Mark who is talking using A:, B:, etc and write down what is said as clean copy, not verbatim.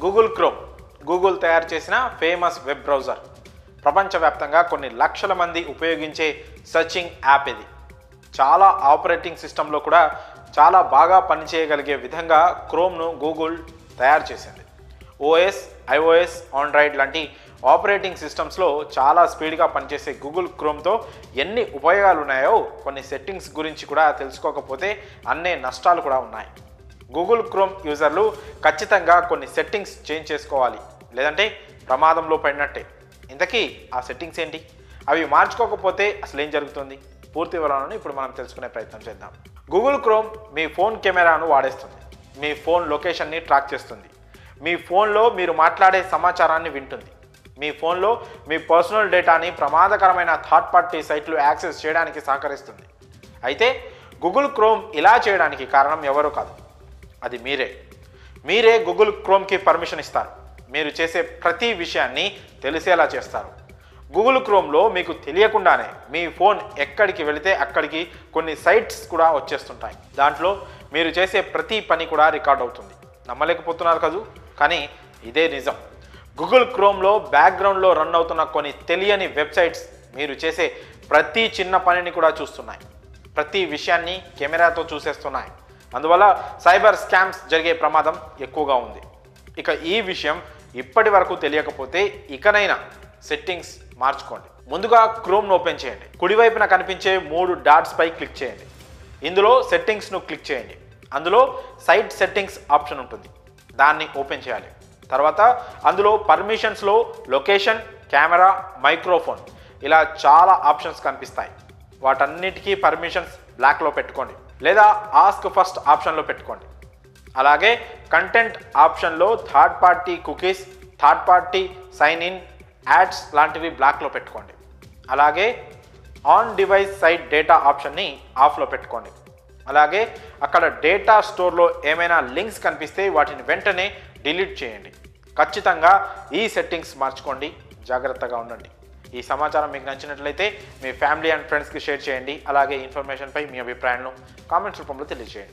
A: Google chrome Google తయారు చేసిన famous web browser. ప్రపంచవ్యాప్తంగా కొన్ని లక్షల మంది ఉపయోగించే సర్చింగ్ యాప్ ఇది. చాలా ఆపరేటింగ్ సిస్టంలో కూడా చాలా బాగా పనిచేయగలిగే విధంగా క్రోమ్ను గూగుల్ తయారు చేసింది. ఓఎస్, ఐఓఎస్, ఆండ్రాయిడ్ లాంటి ఆపరేటింగ్ సిస్టమ్స్లో చాలా స్పీడ్గా పనిచేసే గూగుల్ క్రోమ్తో ఎన్ని ఉపయోగాలు ఉన్నాయో కొన్ని సెట్టింగ్స్ గురించి కూడా తెలుసుకోకపోతే అన్నే నష్టాలు కూడా ఉన్నాయి. గూగుల్ క్రోమ్ యూజర్లు ఖచ్చితంగా కొన్ని సెట్టింగ్స్ చేంజ్ చేసుకోవాలి, లేదంటే ప్రమాదంలో పడినట్టే. ఇంతకీ ఆ సెట్టింగ్స్ ఏంటి? అవి మార్చుకోకపోతే అసలు ఏం జరుగుతుంది? పూర్తి వివరాలను ఇప్పుడు మనం తెలుసుకునే ప్రయత్నం చేద్దాం. గూగుల్ క్రోమ్ మీ ఫోన్ కెమెరాను వాడేస్తుంది, మీ ఫోన్ లొకేషన్ని ట్రాక్ చేస్తుంది, మీ ఫోన్లో మీరు మాట్లాడే సమాచారాన్ని వింటుంది, మీ ఫోన్లో మీ పర్సనల్ డేటాని ప్రమాదకరమైన థర్డ్ పార్టీ సైట్లు యాక్సెస్ చేయడానికి సహకరిస్తుంది. అయితే గూగుల్ క్రోమ్ ఇలా చేయడానికి కారణం ఎవరో కాదు, అది మీరే గూగుల్ క్రోమ్కి పర్మిషన్ ఇస్తారు. మీరు చేసే ప్రతి విషయాన్ని తెలిసేలా చేస్తారు. గూగుల్ క్రోమ్లో మీకు తెలియకుండానే మీ ఫోన్ ఎక్కడికి వెళితే అక్కడికి కొన్ని సైట్స్ కూడా వచ్చేస్తుంటాయి. దాంట్లో మీరు చేసే ప్రతి పని కూడా రికార్డ్ అవుతుంది. నమ్మలేకపోతున్నారు కదూ, కానీ ఇదే నిజం. గూగుల్ క్రోమ్లో బ్యాక్గ్రౌండ్లో రన్ అవుతున్న కొన్ని తెలియని వెబ్సైట్స్ మీరు చేసే ప్రతి చిన్న పనిని కూడా చూస్తున్నాయి, ప్రతి విషయాన్ని కెమెరాతో చూసేస్తున్నాయి. అందువల్ల సైబర్ స్కామ్స్ జరిగే ప్రమాదం ఎక్కువగా ఉంది. ఇక ఈ విషయం ఇప్పటి వరకు తెలియకపోతే ఇకనైనా సెట్టింగ్స్ మార్చుకోండి. ముందుగా క్రోమ్ను ఓపెన్ చేయండి. కుడివైపున కనిపించే 3 డాట్స్ పై క్లిక్ చేయండి. ఇందులో సెట్టింగ్స్ను క్లిక్ చేయండి. అందులో సైట్ సెట్టింగ్స్ ఆప్షన్ ఉంటుంది, దాన్ని ఓపెన్ చేయాలి. తర్వాత అందులో పర్మిషన్స్లో లొకేషన్, కెమెరా, మైక్రోఫోన్ ఇలా చాలా ఆప్షన్స్ కనిపిస్తాయి. వాటన్నిటికీ పర్మిషన్స్ బ్లాక్లో పెట్టుకోండి, లేదా ఆస్క్ ఫస్ట్ ఆప్షన్లో పెట్టుకోండి. అలాగే కంటెంట్ ఆప్షన్లో third party cookies, third party sign in, ads లాంటివి బ్లాక్లో పెట్టుకోండి. అలాగే ఆన్ డివైస్ సైట్ డేటా ఆప్షన్ని ఆఫ్లో పెట్టుకోండి. అలాగే అక్కడ డేటా స్టోర్లో ఏమైనా లింక్స్ కనిపిస్తే వాటిని వెంటనే డిలీట్ చేయండి. ఖచ్చితంగా ఈ సెట్టింగ్స్ మార్చుకోండి. జాగ్రత్తగా ఉండండి. ఈ సమాచారం మీకు నచ్చినట్లయితే మీ ఫ్యామిలీ అండ్ ఫ్రెండ్స్కి షేర్ చేయండి. అలాగే ఇన్ఫర్మేషన్పై మీ అభిప్రాయాలను కామెంట్స్ రూపంలో తెలియజేయండి.